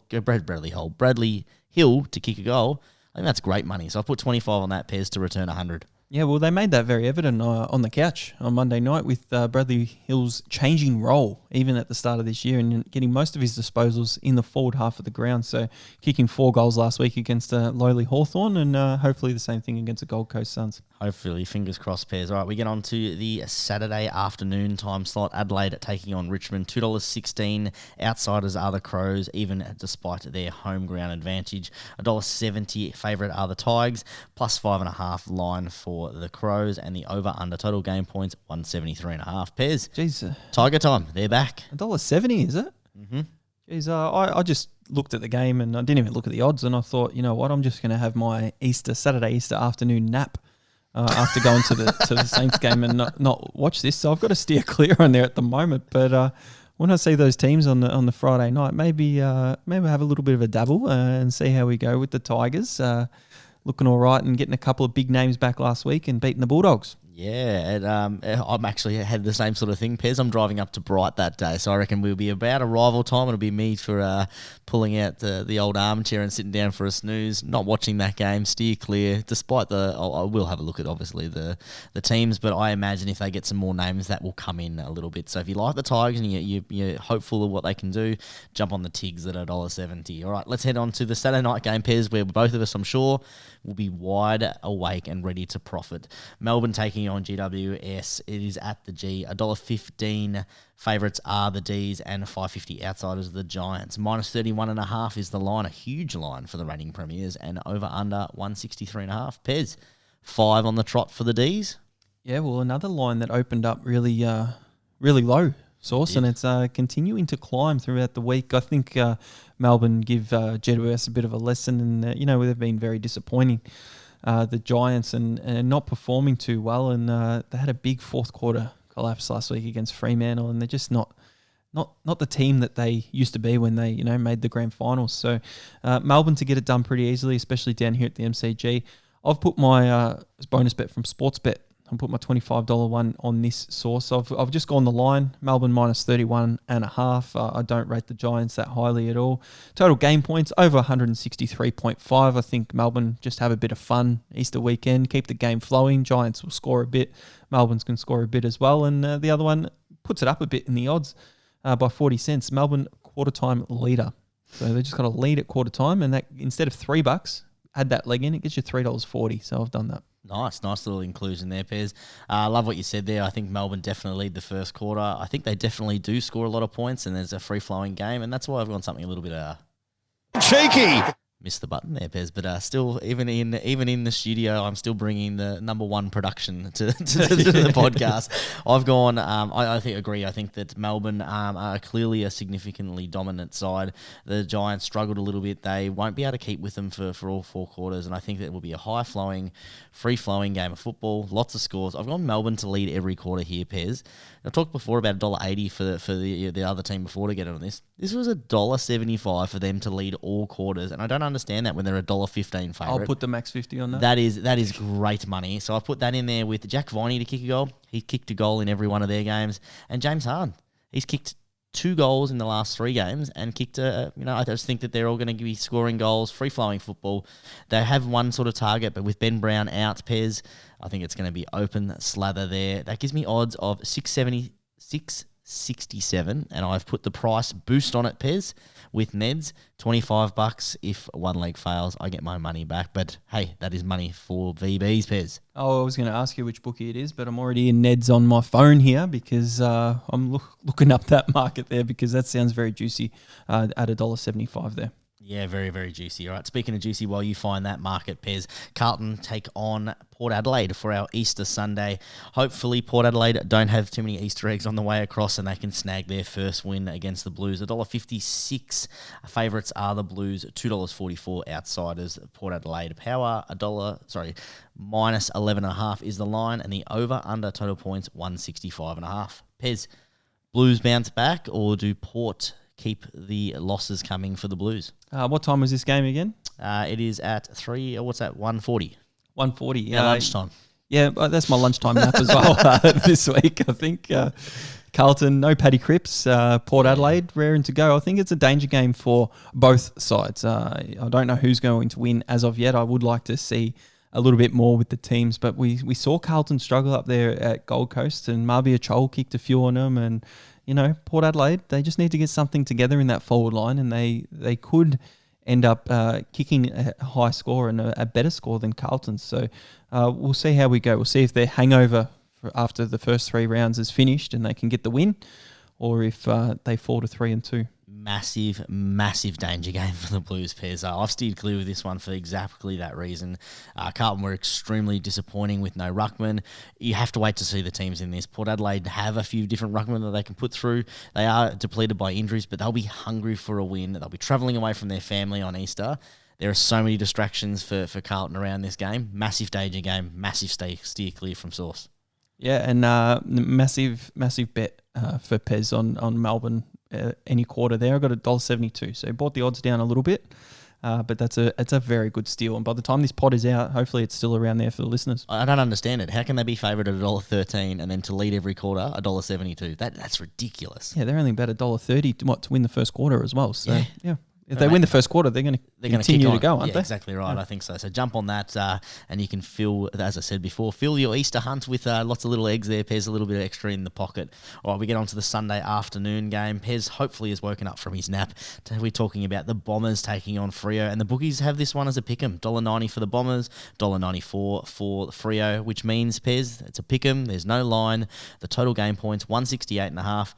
kick a goal. I think that's great money. So I put 25 on that, Pez, to return 100. Yeah, well, they made that very evident on the couch on Monday night with Bradley Hill's changing role, even at the start of this year, and getting most of his disposals in the forward half of the ground. So kicking 4 goals last week against lowly Hawthorn, and hopefully the same thing against the Gold Coast Suns. Hopefully, fingers crossed, Pairs. All right, we get on to the Saturday afternoon time slot. Adelaide taking on Richmond, $2.16. Outsiders are the Crows, even despite their home ground advantage. $1.70 favourite are the Tigers, plus 5.5 line for the Crows, and the over-under total game points, 173.5. Pairs. Jeez. Tiger time, they're back. $1.70, is it? Mm-hmm. Jeez, I just looked at the game and I didn't even look at the odds, and I thought, you know what, I'm just going to have my Saturday Easter afternoon nap after going to the Saints game and not watch this. So I've got to steer clear on there at the moment. But when I see those teams on the Friday night, maybe have a little bit of a dabble and see how we go with the Tigers. Looking all right and getting a couple of big names back last week and beating the Bulldogs. Yeah, I'm actually had the same sort of thing, Pez. I'm driving up to Bright that day, so I reckon we'll be about arrival time. It'll be me for pulling out the old armchair and sitting down for a snooze, not watching that game, steer clear, despite I will have a look at, obviously, the teams, but I imagine if they get some more names, that will come in a little bit. So if you like the Tigers and you're hopeful of what they can do, jump on the Tigs at $1.70. All right, let's head on to the Saturday night game, Pez, where both of us, I'm sure, will be wide awake and ready to profit. Melbourne taking on GWS. It is at the G. $1.15 favourites are the Ds, and $5.50 outsiders the Giants. Minus 31.5 is the line, a huge line for the reigning premiers, and over under 163.5. Pez, 5 on the trot for the Ds. Yeah, well, another line that opened up really low, Source, and it's continuing to climb throughout the week. I think Melbourne give GWS a bit of a lesson, and they've been very disappointing. The Giants and not performing too well, and they had a big fourth quarter collapse last week against Fremantle, and they're just not not the team that they used to be when they made the grand finals. So Melbourne to get it done pretty easily, especially down here at the MCG. I've put my bonus bet from Sportsbet. I'll put my $25 one on this source. I've just gone the line, Melbourne minus 31.5. I don't rate the Giants that highly at all. Total game points over 163.5. I think Melbourne just have a bit of fun Easter weekend, keep the game flowing. Giants will score a bit. Melbourne's can score a bit as well. And the other one puts it up a bit in the odds by 40 cents. Melbourne quarter time leader. So they just got a lead at quarter time, and that instead of $3, add that leg in, it gets you $3.40. So I've done that. Nice little inclusion there, Pez. I love what you said there. I think Melbourne definitely lead the first quarter. I think they definitely do score a lot of points, and there's a free-flowing game, and that's why I've gone something a little bit Cheeky! missed the button there, Pez. But still, even in the studio, I'm still bringing the number one production to the podcast. I've gone. I agree. I think that Melbourne are clearly a significantly dominant side. The Giants struggled a little bit. They won't be able to keep with them for all four quarters, and I think that it will be a high-flowing, free-flowing game of football. Lots of scores. I've gone Melbourne to lead every quarter here, Pez. I talked before about $1.80 for the other team before to get on this. This was $1.75 for them to lead all quarters, and I don't understand that when they're $1.15 favourite. I'll put the max 50 on that. That is great money. So I put that in there with Jack Viney to kick a goal. He kicked a goal in every one of their games, and James Harden. He's kicked 2 goals in the last 3 games and kicked I just think that they're all going to be scoring goals, free-flowing football. They have one sort of target, but with Ben Brown out, Pez, I think it's going to be open slather there. That gives me odds of 667, and I've put the price boost on it, Pez, with Neds, $25. If one leg fails, I get my money back. But hey, that is money for VBs, Pez. Oh, I was going to ask you which bookie it is, but I'm already in Neds on my phone here because I'm looking up that market there because that sounds very juicy at $1.75 there. Yeah, very, very juicy. All right, speaking of juicy, while you find that market, Pez, Carlton take on Port Adelaide for our Easter Sunday. Hopefully, Port Adelaide don't have too many Easter eggs on the way across and they can snag their first win against the Blues. $1.56. Favourites are the Blues, $2.44. Outsiders, Port Adelaide. Power, minus 11.5 is the line, and the over-under total points, 165.5. Pez, Blues bounce back, or do Port keep the losses coming for the Blues? What time was this game again? It is at 1:40. 1:40. Yeah, lunchtime. Yeah, that's my lunchtime nap as well this week, I think. Carlton, no Paddy Cripps. Port Adelaide, raring to go. I think it's a danger game for both sides. I don't know who's going to win as of yet. I would like to see a little bit more with the teams, but we saw Carlton struggle up there at Gold Coast, and Marbia Chol kicked a few on them, and Port Adelaide, they just need to get something together in that forward line, and they could end up kicking a high score and a better score than Carlton. So we'll see how we go. We'll see if their hangover after the first 3 rounds is finished and they can get the win, or if they fall to 3-2. Massive danger game for the Blues, Pez. I've steered clear with this one for exactly that reason. Carlton were extremely disappointing with no ruckman. You have to wait to see the teams in this. Port Adelaide have a few different ruckmen that they can put through. They are depleted by injuries, but they'll be hungry for a win. They'll be travelling away from their family on Easter. There are so many distractions for Carlton around this game. Massive danger game. Massive steer clear from source. Yeah, and massive bet for Pez on Melbourne. Any quarter there. I got $1.72, so bought the odds down a little bit, but it's a very good steal. And by the time this pod is out, hopefully it's still around there for the listeners. I don't understand it. How can they be favoured at $1.13 and then to lead every quarter $1.72? That's ridiculous. Yeah, they're only about $1.30 to win the first quarter as well. So yeah. If they win the first quarter, they're going to continue to go, aren't they? Exactly right. Yeah. I think so. So jump on that, and you can fill, as I said before, fill your Easter hunt with lots of little eggs there. Pez, a little bit extra in the pocket. All right, we get on to the Sunday afternoon game. Pez hopefully has woken up from his nap. We're talking about the Bombers taking on Freo, and the bookies have this one as a pick'em. $1.90 for the Bombers, $1.94 for Freo, which means, Pez, it's a pick'em. There's no line. The total game points, 168.5.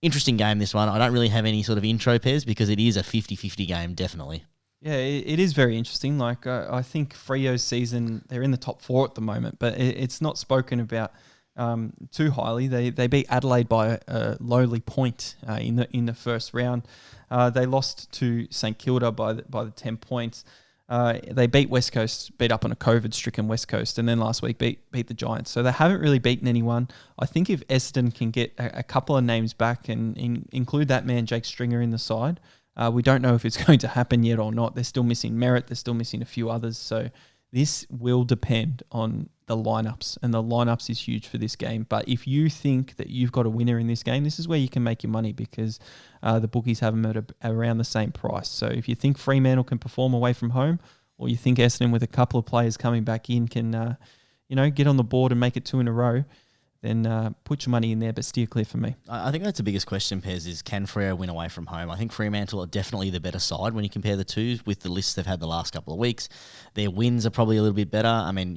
Interesting game, this one. I don't really have any sort of intro, Pez, because it is a 50-50 game, definitely. Yeah, it is very interesting. Like, I think Freo's season, they're in the top 4 at the moment, but it's not spoken about too highly. They beat Adelaide by a lowly point in the first round. They lost to St Kilda by the 10 points. They beat West Coast, beat up on a COVID-stricken West Coast, and then last week beat the Giants. So they haven't really beaten anyone. I think if Essendon can get a couple of names back and include that man Jake Stringer in the side, we don't know if it's going to happen yet or not. They're still missing Merritt. They're still missing a few others. So this will depend on the lineups, and the lineups is huge for this game. But if you think that you've got a winner in this game, this is where you can make your money because the bookies have them at around the same price. So if you think Fremantle can perform away from home, or you think Essendon with a couple of players coming back in can, get on the board and make it 2 in a row, then put your money in there, but steer clear for me. I think that's the biggest question, Pez, is can Freo win away from home? I think Fremantle are definitely the better side when you compare the two with the lists they've had the last couple of weeks. Their wins are probably a little bit better. I mean,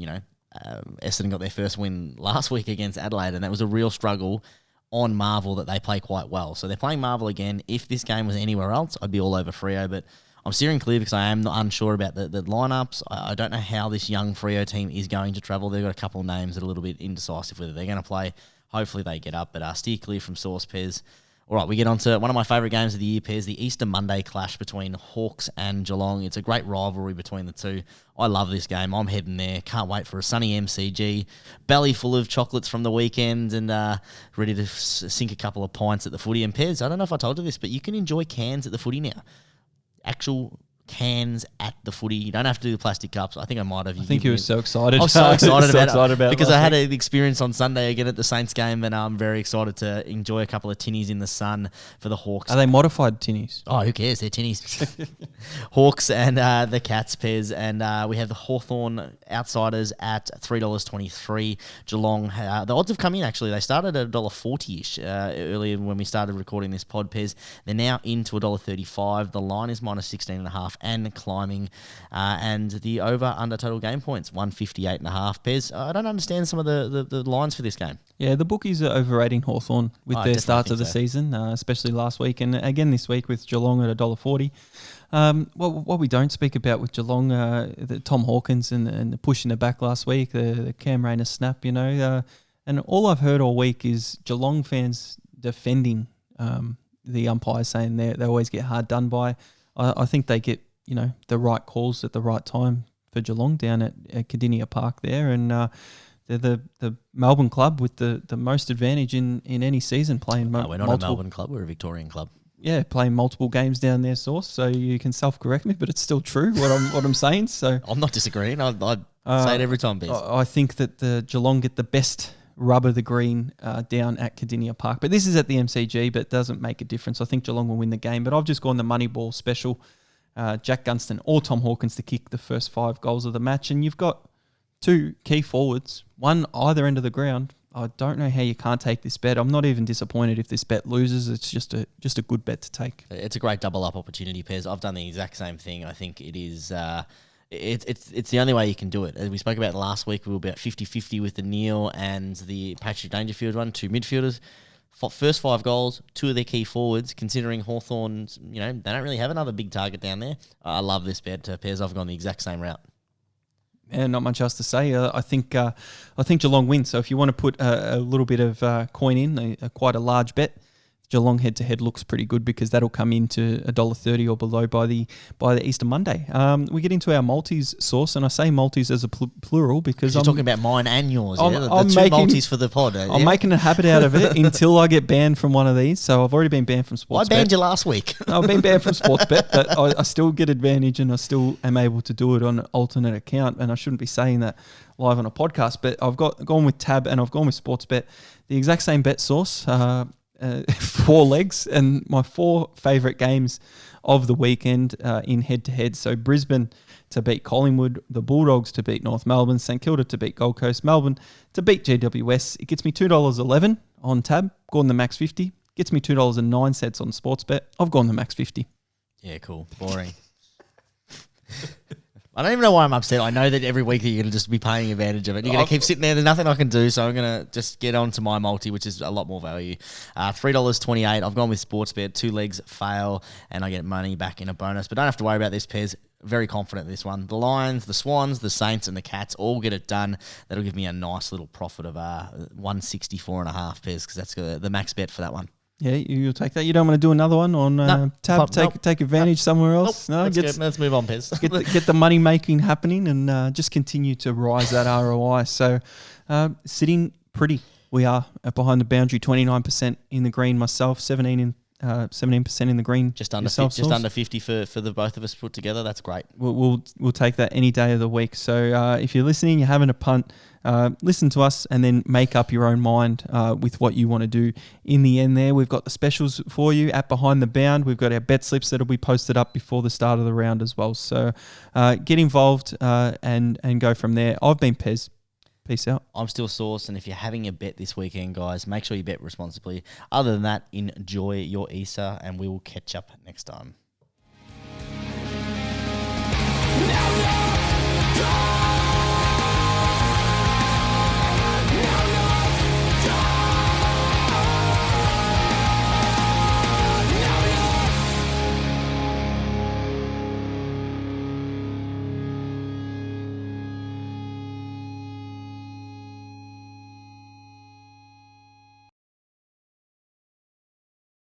Essendon got their first win last week against Adelaide, and that was a real struggle on Marvel that they play quite well. So they're playing Marvel again. If this game was anywhere else, I'd be all over Freo, but I'm steering clear because I am unsure about the lineups. I don't know how this young Freo team is going to travel. They've got a couple of names that are a little bit indecisive whether they're going to play. Hopefully they get up, but steer clear from Source, Pez. All right, we get on to one of my favourite games of the year, Pez, the Easter Monday clash between Hawks and Geelong. It's a great rivalry between the two. I love this game. I'm heading there. Can't wait for a sunny MCG. Belly full of chocolates from the weekend and ready to sink a couple of pints at the footy. And Pez, I don't know if I told you this, but you can enjoy cans at the footy now. Actual cans at the footy. You don't have to do the plastic cups. I think I might have. I think you were so excited. I was so excited about it because I had an experience on Sunday again at the Saints game, and I'm very excited to enjoy a couple of tinnies in the sun for the Hawks. Are they modified tinnies? Oh, who cares? They're tinnies. Hawks and the Cats, Pez, and we have the Hawthorn Outsiders at $3.23. Geelong, the odds have come in actually. They started at $1.40-ish earlier when we started recording this pod, Pez. They're now into $1.35. The line is minus 16.5 and climbing, and the over-under total game points, 158.5. Pez, I don't understand some of the lines for this game. Yeah, the bookies are overrating Hawthorn with their start of the season, especially last week, and again this week with Geelong at $1.40. What we don't speak about with Geelong, the Tom Hawkins and the push in the back last week, the Cam Rayner snap, and all I've heard all week is Geelong fans defending the umpires, saying they always get hard done by. I think they get the right calls at the right time for Geelong down at Cardinia Park there, and they're the Melbourne club with the most advantage in any season playing. No, we're not a Melbourne club; we're a Victorian club. Yeah, playing multiple games down there, Source. So you can self-correct me, but it's still true what I'm saying. So I'm not disagreeing. I say it every time, Biz. I think that the Geelong get the best rub of the green down at Cardinia Park, but this is at the MCG, but it doesn't make a difference. I think Geelong will win the game, but I've just gone the money ball special. Jack Gunston or Tom Hawkins to kick the first 5 goals of the match, and you've got 2 key forwards, one either end of the ground. I don't know how you can't take this bet. I'm not even disappointed if this bet loses. It's just a good bet to take. It's a great double up opportunity, Pez. I've done the exact same thing. I think it is. It's the only way you can do it. As we spoke about last week, we were about 50-50 with the Neil and the Patrick Dangerfield one, 2 midfielders. First 5 goals, 2 of their key forwards, considering Hawthorn's, they don't really have another big target down there. I love this bet, Pez. I've gone the exact same route. And not much else to say. I think Geelong wins. So if you want to put a little bit of coin in, quite a large bet, Geelong head-to-head looks pretty good because that'll come into $1.30 or below by the Easter Monday. We get into our multis, Source, and I say multis as a plural because you're talking about mine and yours. The 2 multis for the pod. I'm making a habit out of it until I get banned from one of these. So I've already been banned from Sportsbet. I banned you last week. I've been banned from Sportsbet, but I still get advantage and I still am able to do it on an alternate account. And I shouldn't be saying that live on a podcast, but I've gone with Tab and I've gone with Sportsbet. The exact same bet, Source. 4 legs, and my 4 favourite games of the weekend in head-to-head. So Brisbane to beat Collingwood, the Bulldogs to beat North Melbourne, St Kilda to beat Gold Coast, Melbourne to beat GWS. It gets me $2.11 on Tab, gone the max 50. Gets me $2.09 on Sportsbet. I've gone the max 50. Yeah, cool. Boring. I don't even know why I'm upset. I know that every week you're going to just be paying advantage of it. You're going to keep sitting there. There's nothing I can do, so I'm going to just get on to my multi, which is a lot more value. $3.28. I've gone with Sportsbet. 2 legs fail, and I get money back in a bonus. But don't have to worry about this, Pez. Very confident in this one. The Lions, the Swans, the Saints, and the Cats all get it done. That'll give me a nice little profit of 164.5, Pez, because that's the max bet for that one. Yeah, you'll take that. You don't want to do another one on Tab? Take advantage somewhere else? Nope. No, let's move on, Pez. get the money making happening and just continue to rise that ROI. So sitting pretty. We are at behind the boundary, 29% in the green myself, 17% in the green. Just under 50 for the both of us put together. That's great. We'll take that any day of the week. So if you're listening, you're having a punt, listen to us and then make up your own mind with what you want to do in the end there. We've got the specials for you at Behind the Bound. We've got our bet slips that'll be posted up before the start of the round as well. So get involved and go from there. I've been Pez. Peace out. I'm still Sauce, and if you're having a bet this weekend, guys, make sure you bet responsibly. Other than that, enjoy your Easter, and we will catch up next time.